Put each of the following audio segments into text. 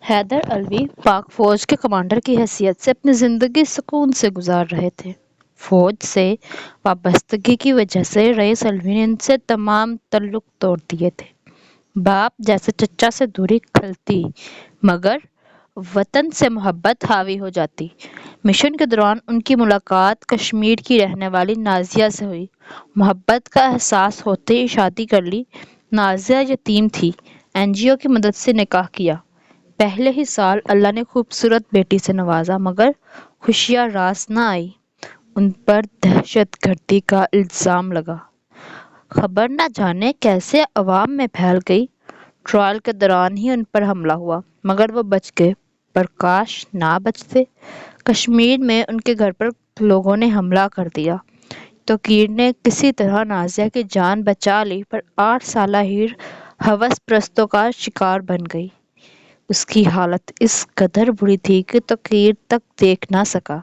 حیدر علوی پاک فوج کے کمانڈر کی حیثیت سے اپنی زندگی سکون سے گزار رہے تھے۔ فوج سے وابستگی کی وجہ سے رئیس علوی نے ان سے تمام تعلق توڑ دیے تھے۔ باپ جیسے چچا سے دوری کھلتی مگر وطن سے محبت حاوی ہو جاتی۔ مشن کے دوران ان کی ملاقات کشمیر کی رہنے والی نازیہ سے ہوئی۔ محبت کا احساس ہوتے ہی شادی کر لی۔ نازیہ یتیم تھی۔ NGO کی مدد سے نکاح کیا۔ پہلے ہی سال اللہ نے خوبصورت بیٹی سے نوازا مگر خوشیاں راس نہ آئی۔ ان پر دہشت گردی کا الزام لگا۔ خبر نہ جانے کیسے عوام میں پھیل گئی۔ ٹرائل کے دوران ہی ان پر حملہ ہوا مگر وہ بچ گئے، پر کاش نہ بچتے۔ کشمیر میں ان کے گھر پر لوگوں نے حملہ کر دیا۔ توقیر نے کسی طرح نازیہ کی جان بچا لی، پر 8 سالہ ہیر ہوس پرستوں کا شکار بن گئی۔ اس کی حالت اس قدر بری تھی کہ توقیر تک دیکھ نہ سکا۔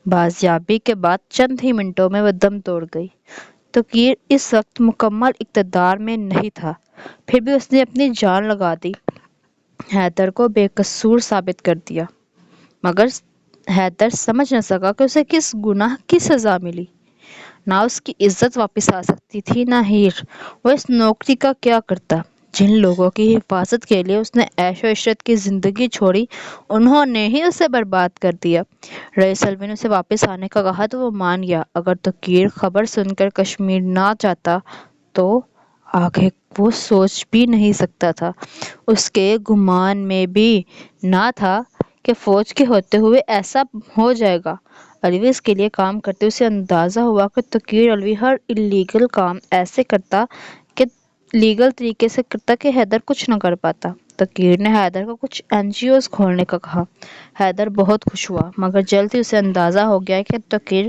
بازیابی کے بعد چند ہی منٹوں میں وہ دم توڑ گئی۔ توقیر اس وقت مکمل اقتدار میں نہیں تھا، پھر بھی اس نے اپنی جان لگا دی، حیدر کو بے قصور ثابت کر دیا۔ مگر حیدر سمجھ نہ سکا کہ اسے کس گناہ کی سزا ملی۔ نہ اس کی عزت واپس آ سکتی تھی نہ ہیر۔ وہ اس نوکری کا کیا کرتا؟ جن لوگوں کی حفاظت کے لیے اس نے عیش و عشرت کی زندگی چھوڑی، انہوں نے ہی اسے برباد کر دیا۔ رئیس علوی نے اسے واپس آنے کا کہا تو وہ مان گیا۔ اگر توقیر خبر سن کر کشمیر نہ جاتا تو آگے وہ سوچ بھی نہیں سکتا تھا۔ اس کے گمان میں بھی نہ تھا کہ فوج کے ہوتے ہوئے ایسا ہو جائے گا۔ علوی اس کے لیے کام کرتے، اسے اندازہ ہوا کہ توقیر علوی ہر اللیگل کام ایسے کرتا کہ لیگل طریقے سے کرتا کہ حیدر کچھ نہ کر پاتا۔ توقیر نے حیدر کو کچھ NGOs کھولنے کا کہا۔ حیدر بہت خوش ہوا مگر جلد ہی اسے اندازہ ہو گیا کہ توقیر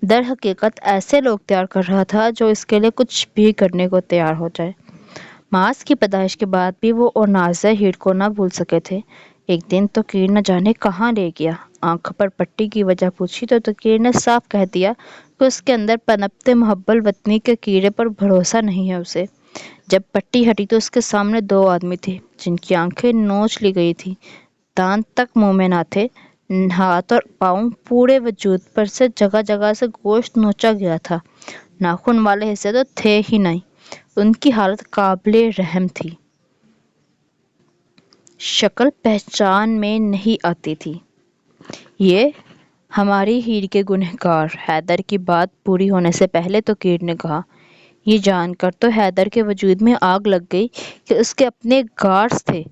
در حقیقت ایسے لوگ تیار کر رہا تھا جو اس کے لیے کچھ بھی کرنے کو تیار ہو جائے۔ ماس کی پیدائش کے بعد بھی وہ اور نازیہ ہیر کو نہ بھول سکے تھے۔ ایک دن توقیر نہ جانے کہاں لے گیا۔ آنکھ پر پٹی کی وجہ پوچھی تو توقیر نے صاف کہہ دیا کہ اس کے اندر پنپتے محب الوطنی کے کیڑے پر بھروسہ نہیں ہے اسے۔ جب پٹی ہٹی تو اس کے سامنے 2 آدمی تھے جن کی آنکھیں نوچ لی گئی تھیں، دانت تک منہ میں نہ تھے، ہاتھ اور پاؤں پورے وجود پر سے جگہ جگہ سے گوشت نوچا گیا تھا، ناخن والے حصے تو تھے ہی نہیں۔ ان کی حالت قابل رحم تھی۔ شکل پہچان میں نہیں آتی تھی۔ یہ ہماری ہیر کے گنہگار، حیدر کی بات پوری ہونے سے پہلے توقیر نے کہا۔ یہ جان کر تو حیدر کے وجود میں آگ لگ گئی کہ اس کے اپنے گارڈز تھے۔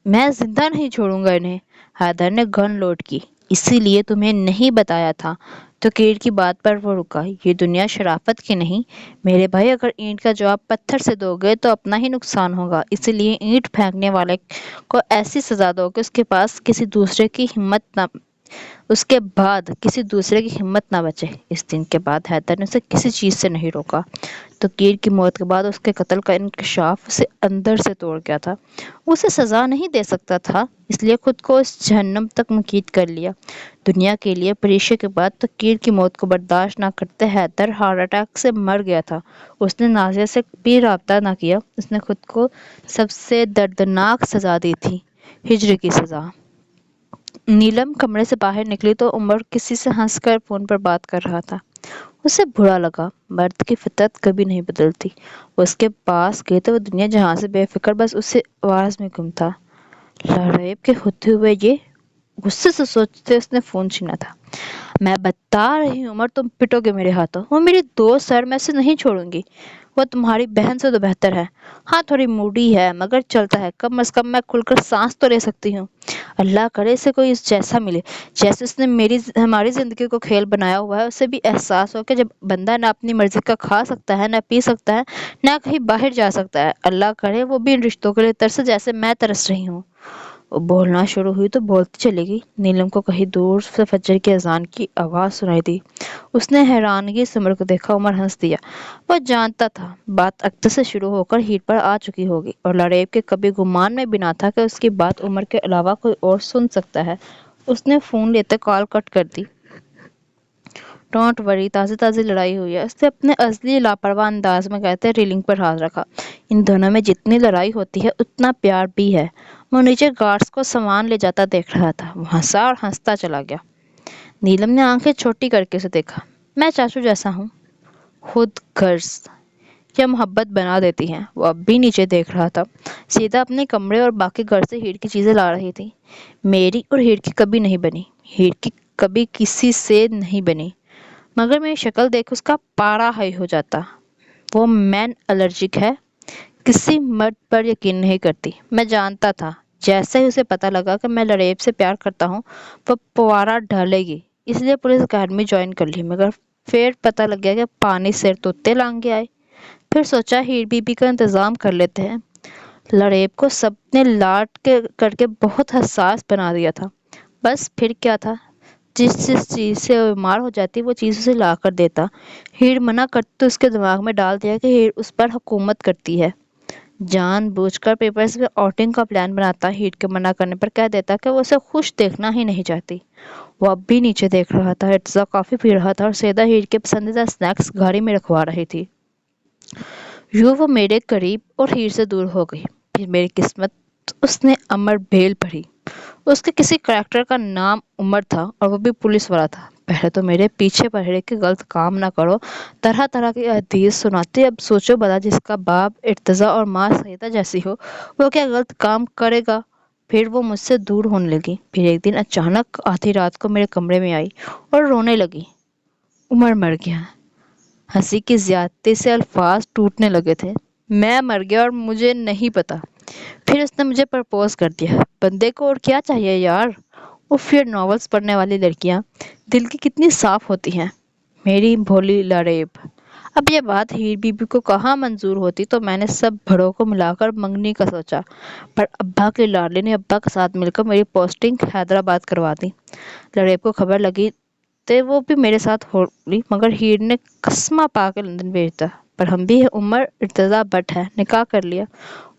میں زندہ نہیں چھوڑوں گا انہیں۔ حیدر نے گن لوڈ کی۔ اسی لیے تمہیں نہیں بتایا تھا۔ توقیر کی بات پر وہ رکا۔ یہ دنیا شرافت کی نہیں میرے بھائی، اگر اینٹ کا جواب پتھر سے دو گے تو اپنا ہی نقصان ہوگا، اسی لیے اینٹ پھینکنے والے کو ایسی سزا دو کہ اس کے بعد کسی دوسرے کی ہمت نہ بچے۔ اس دن کے بعد حیدر نے اسے کسی چیز سے نہیں روکا۔ توقیر کی موت کے بعد اس کے قتل کا انکشاف اسے اندر سے توڑ گیا تھا۔ وہ اسے سزا نہیں دے سکتا تھا، اس لیے خود کو اس جہنم تک مقید کر لیا۔ دنیا کے لیے پریشے کے بعد توقیر کی موت کو برداشت نہ کرتے حیدر ہارٹ اٹیک سے مر گیا تھا۔ اس نے نازیہ سے بھی رابطہ نہ کیا۔ اس نے خود کو سب سے دردناک سزا دی تھی، ہجر کی سزا۔ نیلم کمرے سے باہر نکلی تو عمر کسی سے ہنس کر فون پر بات کر رہا تھا۔ اسے برا لگا۔ مرد کی فطرت کبھی نہیں بدلتی۔ وہ اس کے پاس گئی تو وہ دنیا جہاں سے بے فکر بس اسی آواز میں گم تھا۔ لاریب کے ہوتے ہوئے یہ غصے سے سوچتے اس نے فون چھینا تھا۔ میں بتا رہی ہوں عمر، تم پٹو گے میرے ہاتھوں۔ وہ میری دوست ہے، میں اسے نہیں چھوڑوں گی۔ وہ تمہاری بہن سے تو بہتر ہے۔ ہاں تھوڑی موڈی ہے مگر چلتا ہے، کم از کم میں کھل کر سانس تو لے سکتی ہوں۔ اللہ کرے اسے کوئی اس جیسا ملے جیسے اس نے ہماری زندگی کو کھیل بنایا ہوا ہے۔ اسے بھی احساس ہو کہ جب بندہ نہ اپنی مرضی کا کھا سکتا ہے، نہ پی سکتا ہے، نہ کہیں باہر جا سکتا ہے، اللہ کرے وہ بھی ان رشتوں کے لیے ترسے جیسے میں ترس رہی ہوں۔ وہ بولنا شروع ہوئی تو بولتی چلی گئی۔ نیلم کو کہیں دور سے فجر کی اذان کی آواز سنائی دی۔ اس نے حیرانگی سے عمر کو دیکھا۔ عمر ہنس دیا۔ وہ جانتا تھا بات اختر سے شروع ہو کر ہیر پر آ چکی ہوگی، اور لاریب کے کبھی گمان میں بھی نہ تھا کہ اس کی بات عمر کے علاوہ کوئی اور سن سکتا ہے۔ اس نے فون لیتے کال کٹ کر دی۔ ڈونٹ وری، تازی تازی لڑائی ہوئی ہے، اس نے اپنے اصلی لاپرواہ انداز میں کہتے ریلنگ پر ہاتھ رکھا۔ ان دونوں میں جتنی لڑائی ہوتی ہے اتنا پیار بھی ہے۔ وہ نیچے گارڈز کو سامان لے جاتا دیکھ رہا تھا، وہ ہنسا اور ہنستا چلا گیا۔ نیلم نے آنکھیں چھوٹی کر کے اسے دیکھا۔ میں چاچو جیسا ہوں۔ خود غرض یا محبت بنا دیتی ہیں۔ وہ اب بھی نیچے دیکھ رہا تھا۔ سیدھا اپنے کمرے اور باقی گھر سے ہیڑ کی چیزیں لا رہی تھی۔ میری اور ہیڑ کی کبھی نہیں بنی، ہیڑ کی کبھی کسی سے نہیں بنی، مگر میری شکل دیکھ اس کا پارا ہائی ہو جاتا۔ وہ مین الرجک ہے، کسی مرد پر یقین نہیں کرتی۔ میں جانتا تھا جیسے ہی اسے پتہ لگا کہ میں لڑیب سے پیار کرتا ہوں وہ پوارا ڈالے گی، اس لیے پولیس اکیڈمی جوائن کر لی، مگر پھر پتہ لگ گیا کہ پانی سر توتے لانگے آئے۔ پھر سوچا ہیر بی بی کا انتظام کر لیتے ہیں۔ لڑیب کو سب نے لاٹ کر کے بہت حساس بنا دیا تھا۔ بس پھر کیا تھا، جس چیز سے وہ بیمار ہو جاتی وہ چیز اسے لا کر دیتا۔ ہیر منع کرتی تو اس کے دماغ میں ڈال دیا کہ ہیر اس پر حکومت کرتی ہے۔ جان بوجھ کر پیپرز میں آؤٹنگ کا پلان بناتا، ہیر کے منع کرنے پر کہہ دیتا کہ وہ اسے خوش دیکھنا ہی نہیں چاہتی۔ وہ اب بھی نیچے دیکھ رہا تھا۔ ارتزا کافی پی رہا تھا اور سیدھا ہیر کے پسندیدہ سنیکس گھاڑی میں رکھوا رہی تھی۔ یوں وہ میرے قریب اور ہیر سے دور ہو گئی۔ پھر میری قسمت، اس نے امر بھیل پڑھی۔ اس کے کسی کریکٹر کا نام عمر تھا اور وہ بھی پولیس والا تھا۔ پہلے تو میرے پیچھے پڑے کہ غلط کام نہ کرو، طرح طرح کی حدیث سناتے۔ اب سوچو بلا، جس کا باپ ارتضیٰ اور ماں سیدہ جیسی ہو وہ کیا غلط کام کرے گا؟ پھر وہ مجھ سے دور ہونے لگی۔ پھر ایک دن اچانک آدھی رات کو میرے کمرے میں آئی اور رونے لگی۔ عمر مر گیا۔ ہنسی کی زیادتی سے الفاظ ٹوٹنے لگے تھے۔ میں مر گیا اور مجھے نہیں پتا۔ پھر اس نے مجھے پرپوز کر دیا۔ بندے کو اور کیا چاہیے یار؟ اف، یہ ناولز پڑھنے والی لڑکیاں دل کی کتنی صاف ہوتی ہیں۔ میری بھولی لڑیب۔ اب یہ بات ہیر بی بی کو کہاں منظور ہوتی، تو میں نے سب بھڑوں کو ملا کر منگنی کا سوچا، پر ابا کی لاڈلی نے ابا کے ساتھ مل کر میری پوسٹنگ حیدرآباد کروا دی۔ لڑیب کو خبر لگی تو وہ بھی میرے ساتھ ہو لی، مگر ہیر نے قسمہ پا کے لندن بھیج دیا۔ پر ہم بھی عمر ارتضیٰ بٹ ہے، نکاح کر لیا۔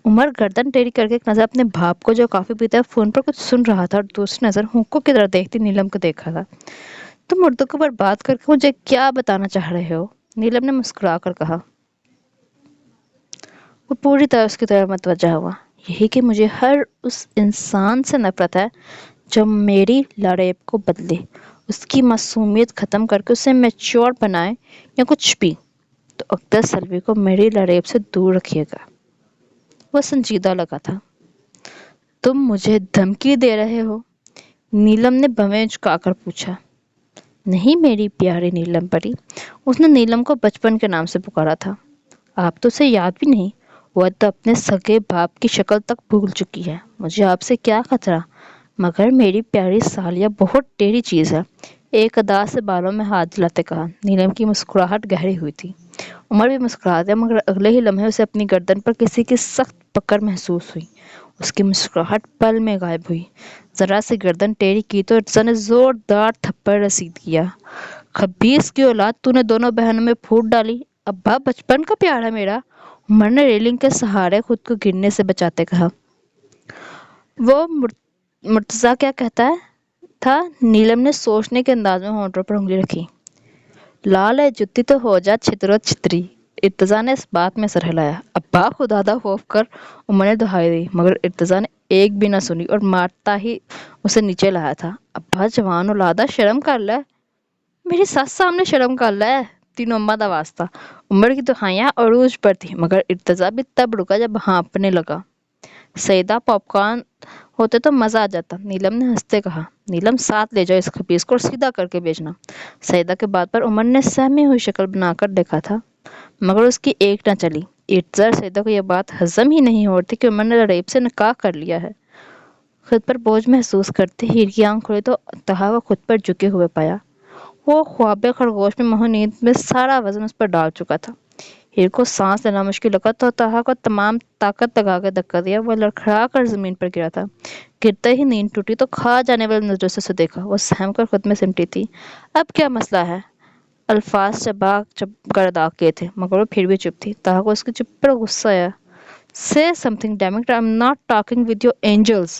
عمر گردن ٹیڑھی کر کے ایک نظر اپنے باپ کو جو کافی پیتا ہے فون پر کچھ سن رہا تھا اور دوسری نظر ہونکو کی طرف دیکھتی نیلم کو دیکھا تھا۔ تم اردو کے اوپر بات کر کے مجھے کیا بتانا چاہ رہے ہو؟ نیلم نے مسکرا کر کہا۔ وہ پوری طرح اس کی طرف متوجہ ہوا۔ یہی کہ مجھے ہر اس انسان سے نفرت ہے جو میری لڑیب کو بدلے، اس کی معصومیت ختم کر کے اسے میچور بنائے یا کچھ بھی، تو اقدس سلوی کو میری لڑیب سے دور رکھیے گا۔ وہ سنجیدہ لگا تھا۔ تم مجھے دھمکی دے رہے ہو؟ نیلم نے بھویں جھکا کر پوچھا۔ نہیں میری پیاری نیلم پری، اس نے نیلم کو بچپن کے نام سے پکارا تھا۔ آپ تو اسے یاد بھی نہیں، وہ تو اپنے سگے باپ کی شکل تک بھول چکی ہے۔ مجھے آپ سے کیا خطرہ؟ مگر میری پیاری سالیہ بہت ٹیڑھی چیز ہے، ایک ادا سے بالوں میں ہاتھ دلاتے کہا۔ نیلم کی مسکراہٹ گہری ہوئی تھی۔ عمر بھی مسکرا دیا، مگر اگلے ہی لمحے اسے اپنی گردن پر کسی کی سخت پکڑ محسوس ہوئی۔ اس کی مسکراہٹ پل میں غائب ہوئی۔ ذرا سی گردن ٹیڑھی کی تو ارتضیٰ نے زوردار تھپڑ رسید کیا۔ خبیث کی اولاد، تو نے دونوں بہنوں میں پھوٹ ڈالی۔ ابا بچپن کا پیار ہے میرا، عمر نے ریلنگ کے سہارے خود کو گرنے سے بچاتے کہا۔ وہ مرتضیٰ کیا کہتا تھا؟ نیلم نے سوچنے کے انداز میں ہونٹوں پر انگلی رکھی۔ لال ہے جتی تو ہو جا چھترو چھتری، ارتضیٰ نے اس بات میں سر ہلایا۔ ابا خدادہ خوف کر، عمر نے دہائی دی، مگر ارتضیٰ نے ایک بھی نہ سنی اور مارتا ہی اسے نیچے لایا تھا۔ ابا جوان اولادہ شرم کر لے، میری ساس سامنے شرم کر لے، تینوں اما دا واسطہ۔ عمر کی دہائیاں عروج پر تھی، مگر ارتضیٰ بھی تب رکا جب ہانپنے لگا۔ سیدہ پاپ کارن ہوتے تو مزہ آ جاتا، نیلم نے ہنستے کہا۔ نیلم ساتھ لے جاؤ اس خبیث کو اور سیدھا کر کے بھیجنا۔ سیدہ کے بات پر عمر نے سہمی ہوئی شکل بنا کر دیکھا تھا، مگر اس کی ایک نہ چلی۔ ارتضیٰ اور سیدہ کو یہ بات ہضم ہی نہیں ہو رہی کہ عمر نے لڑیب سے نکاح کر لیا ہے۔ خود پر بوجھ محسوس کرتے ہیر کی آنکھ کھلی تو تہا کو خود پر جھکے ہوئے پایا۔ وہ خواب خرگوش میں مہو نیند میں سارا وزن اس پر ڈال چکا تھا۔ ہیر کو سانس لینا مشکل لگا تو تہا کو تمام طاقت لگا کے دھکا دیا۔ وہ لڑکھڑا کر زمین پر گرا تھا۔ گرتے ہی نیند ٹوٹی تو کھا جانے والی نظروں سے اسے دیکھا۔ وہ سہم کر خود میں سمٹی تھی۔ اب کیا مسئلہ ہے؟ الفاظ چبا کر ادا کیے تھے، مگر وہ پھر بھی چپ تھی۔ تہا کو اس کی چپ پر غصہ آیا۔ Say something, damn it, I'm not talking with your angels.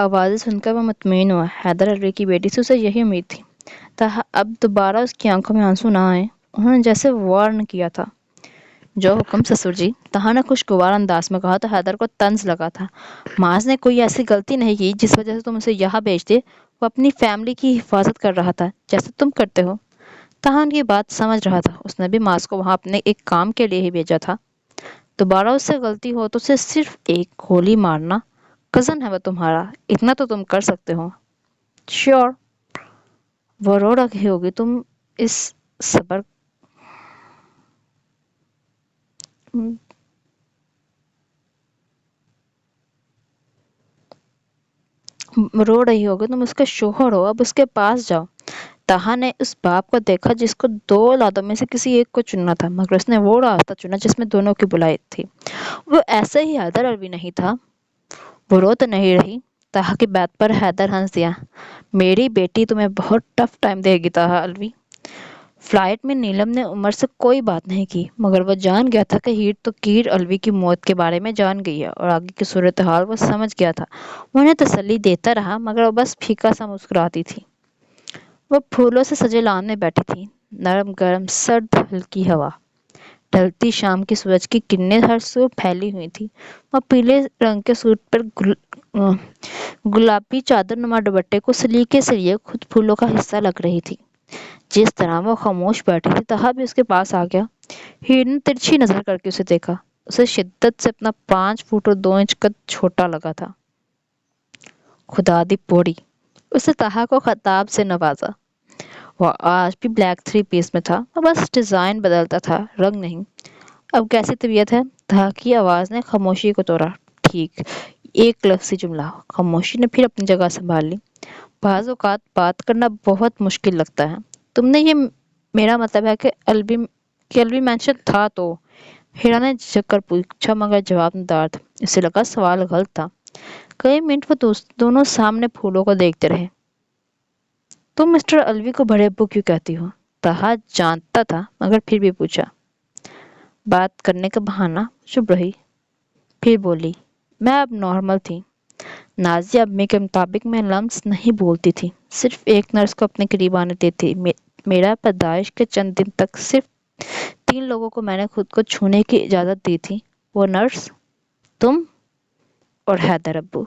آوازیں سن کر وہ مطمئن ہوا۔ حیدر علوی کی بیٹی سے اسے یہی امید تھی۔ تاہم اب دوبارہ اس کی آنکھوں میں آنسو نہ آئے۔ انہوں نے جیسے وارن کیا تھا۔ جو حکم سسر جی، طاہا نے خوشگوار انداز میں کہا تو حیدر کو طنز لگا تھا۔ معاذ نے کوئی ایسی غلطی نہیں کی جس وجہ سے تم اسے یہاں بھیجتے۔ وہ اپنی فیملی کی حفاظت کر رہا تھا جیسے تم کرتے ہو۔ طاہا ان کی بات سمجھ رہا تھا۔ اس نے بھی معاذ کو وہاں اپنے ایک کام کے لیے ہی بھیجا تھا۔ دوبارہ اس سے غلطی ہو تو اسے صرف ایک گولی مارنا۔ کزن ہے وہ تمہارا، اتنا تو تم کر سکتے ہو۔ شیور، وہ رو رہی ہوگی، تم اس صبر رو رہی ہوگی، تم اس کے شوہر ہو، اب اس کے پاس جاؤ۔ طاہا نے اس باپ کو دیکھا جس کو دو اولادوں میں سے کسی ایک کو چننا تھا، مگر اس نے وہ راستہ چنا جس میں دونوں کی بھلائی تھی۔ وہ ایسے ہی حیدر علوی نہیں تھا۔ وہ رو تو نہیں رہی۔ طاہا کی بات پر حیدر ہنس دیا۔ میری بیٹی تمہیں بہت ٹف ٹائم دے گی طاہا علوی۔ فلائٹ میں نیلم نے عمر سے کوئی بات نہیں کی، مگر وہ جان گیا تھا کہ ہیٹ تو کیر علوی کی موت کے بارے میں جان گئی ہے اور آگے کی صورتحال وہ سمجھ گیا تھا۔ وہ انہیں تسلی دیتا رہا مگر وہ بس پھیکا سا مسکراتی تھی۔ وہ پھولوں سے سجے لان میں بیٹھی تھی۔ نرم گرم سرد ہلکی ہوا، ڈھلتی شام کی سورج کی کرنیں ہر سو پھیلی ہوئی تھی۔ وہ پیلے رنگ کے سوٹ پر گلابی چادر نما دوپٹے کو سلیقے سے لیے خود پھولوں کا حصہ لگ رہی تھی۔ جس طرح وہ خاموش بیٹھی تھی، طاہا بھی اس کے پاس آ گیا۔ ہیر نے ترچھی نظر کر کے اسے دیکھا۔ اسے شدت سے اپنا 5 فٹ اور 2 انچ قد چھوٹا لگا تھا۔ خدا دی پوڑی، اس نے طاہا کو خطاب سے نوازا۔ وہ آج بھی بلیک 3 پیس میں تھا، وہ بس ڈیزائن بدلتا تھا، رنگ نہیں۔ اب کیسی طبیعت ہے؟ طاہا کی آواز نے خاموشی کو توڑا۔ ٹھیک، ایک لفظی جملہ۔ خاموشی نے پھر اپنی جگہ سنبھال لی۔ بعض اوقات بات کرنا بہت مشکل لگتا ہے۔ تم نے یہ میرا مطلب ہے کہ علوی مینشن تھا تو؟ ہیرا نے جھک کر پوچھا مگر جواب ندار تھا۔ اسے لگا سوال غلط تھا۔ کئی منٹ وہ دونوں سامنے پھولوں کو دیکھتے رہے۔ تم مسٹر علوی کو بڑے ابو کیوں کہتی ہو؟ طاہا جانتا تھا مگر پھر بھی پوچھا۔ بات کرنے کا بہانہ۔ چپ رہی، پھر بولی، میں اب نارمل تھی۔ نازیہ امی کے مطابق میں لمس نہیں بولتی تھی، صرف ایک نرس کو اپنے قریب آنے دیتی۔ میرا پیدائش کے چند دن تک صرف 3 لوگوں کو میں نے خود کو چھونے کی اجازت دی تھی، وہ نرس، تم اور حیدر ابو۔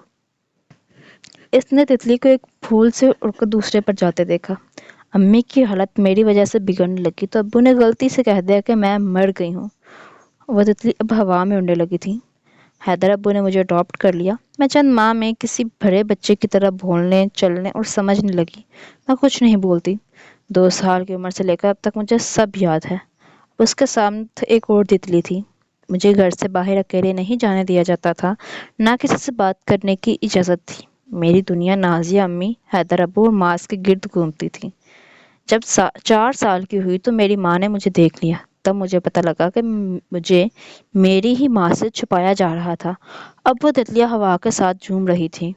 اس نے تتلی کو ایک پھول سے اڑ کر دوسرے پر جاتے دیکھا۔ امی کی حالت میری وجہ سے بگڑنے لگی تو ابو نے غلطی سے کہہ دیا کہ میں مر گئی ہوں۔ وہ تتلی اب ہوا میں اڑنے لگی تھی۔ حیدر ابو نے مجھے اڈاپٹ کر لیا۔ میں چند ماہ میں کسی بڑے بچے کی طرح بولنے، چلنے اور سمجھنے لگی۔ میں کچھ نہیں بولتی۔ 2 سال کی عمر سے لے کر اب تک مجھے سب یاد ہے۔ اس کے ساتھ ایک اور تتلی تھی۔ مجھے گھر سے باہر اکیلے نہیں جانے دیا جاتا تھا، نہ کسی سے بات کرنے کی اجازت تھی۔ میری دنیا نازیہ امی، حیدر ابو اور معاذ کے گرد گھومتی تھی۔ جب 4 سال کی ہوئی تو میری ماں نے مجھے دیکھ لیا۔ تب مجھے پتہ لگا کہ مجھے میری ہی ماں سے چھپایا جا رہا تھا۔ اب وہ تتلیاں ہوا کے ساتھ جھوم رہی تھی۔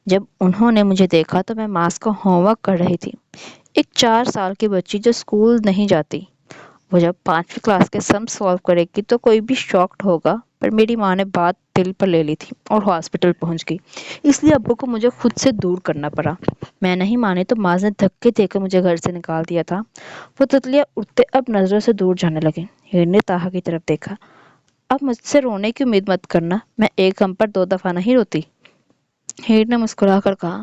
جب انہوں نے مجھے دیکھا تو میں معاذ کا ہوم ورک کر رہی تھی۔ ایک 4 سال کی بچی جو اسکول نہیں جاتی، وہ جب 5ویں کلاس کے سم سالو کرے گی تو کوئی بھی شاکڈ ہوگا، پر میری ماں نے بات دل پر لے لی تھی اور ہاسپٹل پہنچ گئی۔ اس لیے ابو کو مجھے خود سے دور کرنا پڑا۔ میں نہیں مانی تو معاذ نے دھکے دے کر مجھے گھر سے نکال دیا تھا۔ وہ تتلیاں اڑتے اب نظروں سے دور جانے لگے۔ ہیر نے طاہا کی طرف دیکھا۔ اب مجھ سے رونے کی امید مت کرنا، میں ایک غم پر 2 دفعہ نہیں روتی۔ ہیر نے مسکرا کر کہا۔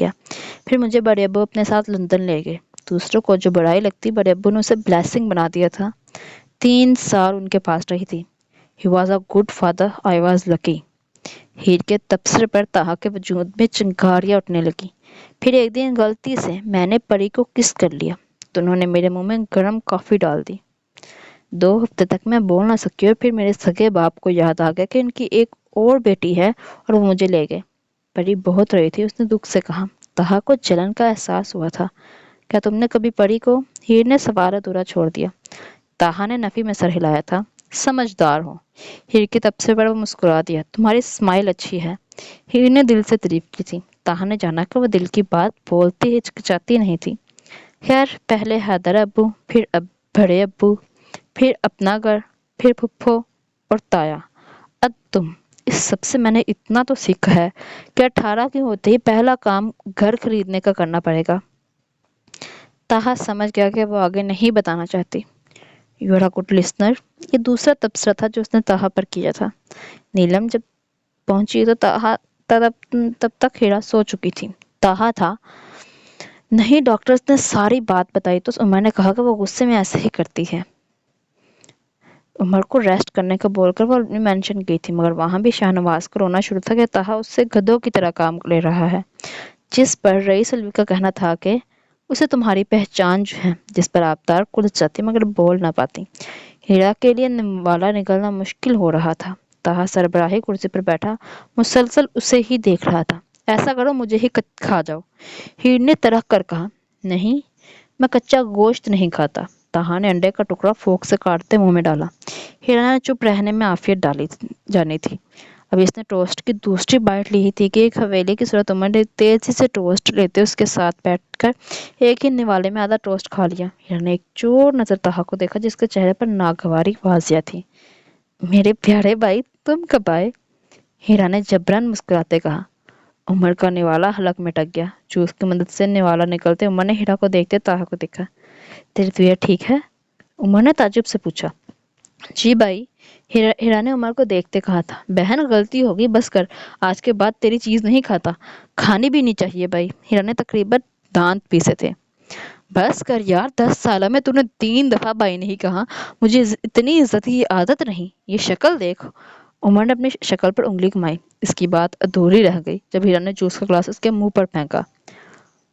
گیا۔ پھر مجھے بڑے ابو اپنے ساتھ لندن لے گئے۔ دوسروں کو جو برائی لگتی، بڑے ابو نے اسے بلیسنگ بنا دیا تھا۔ 3 سال ان کے پاس رہی تھی۔ He was a good father, I was lucky۔ ہیر کے تبصرے پر طاہا کے وجود میں چنگاریاں اٹھنے لگی۔ پھر ایک دن غلطی سے میں نے پری کو کس کر لیا تو انہوں نے میرے منہ میں گرم کافی ڈال دی۔ 2 ہفتے تک میں بول نہ سکی اور پھر میرے سگے باپ کو یاد آ گیا کہ ان کی ایک اور بیٹی ہے اور وہ مجھے لے گئے۔ پری بہت روئی تھی۔ اس نے دکھ سے کہا۔ طاہا کو جلن کا احساس ہوا تھا۔ کیا تم نے کبھی پری کو؟ ہیر نے سوال ادھورا چھوڑ دیا۔ طاہا نے نفی میں سر ہلایا تھا۔ سمجھدار ہو۔ ہیر کے تبصرے پر وہ مسکرا دیا۔ تمہاری اسمائل اچھی ہے۔ ہیر نے دل سے تعریف کی تھی۔ طاہا نے جانا کہ وہ دل کی بات بولتی ہچکچاتی نہیں تھی۔ خیر، پہلے حیدر ابو، پھر بڑے ابو، پھر اپنا گھر، پھر پھپھو اور تایا، اب تم۔ اس سب سے میں نے اتنا تو سیکھا ہے کہ 18 کے ہوتے ہی پہلا کام گھر خریدنے کا کرنا پڑے گا۔ تاہا سمجھ گیا کہ وہ آگے نہیں بتانا چاہتی۔ You are a good listener, یہ دوسرا تبصرہ تھا جو اس نے تاہا پر کیا تھا۔ نیلم جب پہنچی تو تب تک ہیرا سو چکی تھی۔ تاہا تھا، نہیں ڈاکٹرز نے ساری بات بتائی تو عمر نے کہا کہ وہ غصے میں ایسے ہی کرتی ہے۔ عمر کو ریسٹ کرنے کا بول کر وہ اپنی مینشن گئی تھی، مگر وہاں بھی شاہ نواز کو رونا شروع تھا کہ تاہا اس سے گدھوں کی طرح کام لے رہا ہے، جس پر رئیس الوی کا کہنا تھا کہ اسے تمہاری پہچان جو ہے، جس پر آبدار کلچ جاتی مگر بول نہ پاتی۔ ہیرا کے لیے نوالا نکلنا مشکل ہو رہا تھا۔ تاہا سربراہی کرسی پر بیٹھا مسلسل اسے ہی دیکھ رہا تھا۔ ایسا کرو مجھے ہی کھا جاؤ، ہیر نے ترک کر کہا۔ نہیں، میں کچا گوشت نہیں کھاتا۔ تاہا نے انڈے کا ٹکڑا فورک سے کاٹتے منہ میں ڈالا۔ ہیرا نے چپ رہنے میں عافیت ڈالی جانی تھی۔ ابھی اس نے ٹوسٹ کی دوسری بائٹ لی ہی تھی کہ ایک حویلی کی صورت عمر نے تیزی سے ٹوسٹ لیتے اس کے ساتھ بیٹھ کر ایک ہی نوالے میں آدھا ٹوسٹ کھا لیا۔ ہیرا نے ایک چور نظر تاہا کو دیکھا جس کے چہرے پر ناگواری واضح تھی۔ میرے پیارے بھائی، تم کب آئے؟ ہیرا نے جبراً مسکراتے کہا۔ عمر کا نوالا حلق میں ٹک گیا۔ جوس کی مدد سے نوالا نکلتے عمر نے ہیرا کو دیکھتے تاہا کو دیکھا۔ تیری طبیعت ٹھیک ہے؟ عمر نے تعجب سے پوچھا۔ جی بھائی، ہیرا نے عمر کو دیکھتے کہا تھا۔ بہن غلطی ہوگی، بس کر، آج کے بعد تیری چیز نہیں کھاتا۔ کھانی بھی نہیں چاہیے بھائی۔ ہیرا نے تقریباً دانت پیسے تھے۔ بس کر یار، 10 سالہ میں تو نے 3 دفعہ بھائی نہیں کہا۔ مجھے اتنی عزت کی عادت نہیں۔ یہ شکل دیکھ۔ عمر نے اپنی شکل پر انگلی گھمائی۔ اس کی بات ادھوری رہ گئی جب ہیرا نے جوس کا گلاس اس کے منہ پر پھینکا۔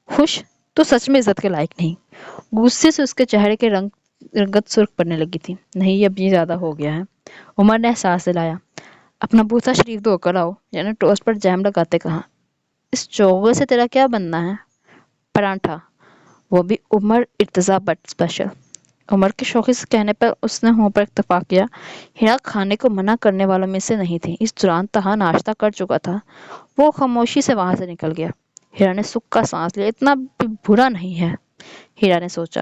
خوش؟ تو سچ میں عزت کے لائق نہیں۔ غصے سے اس کے چہرے کے رنگت سرخ پڑنے لگی تھی۔ نہیں، اب یہ زیادہ ہو گیا ہے، عمر نے احساس دلایا۔ اپنا بوسہ شریف دھو کر آؤ، یعنی ٹوسٹ پر جیم لگاتے کہا۔ اس چوغے سے تیرا کیا بننا ہے؟ پرانٹھا، وہ بھی عمر ارتضیٰ بٹ اسپیشل۔ عمر کے شوخی سے کہنے پر اس نے ہوں پر اتفاق کیا۔ ہیرا کھانے کو منع کرنے والوں میں سے نہیں تھی۔ اس دوران تاہا ناشتہ کر چکا تھا۔ وہ خاموشی سے وہاں سے نکل گیا۔ ہیرا نے سکھ کا سانس لیا۔ اتنا بھی برا نہیں ہے، ہیرا نے سوچا۔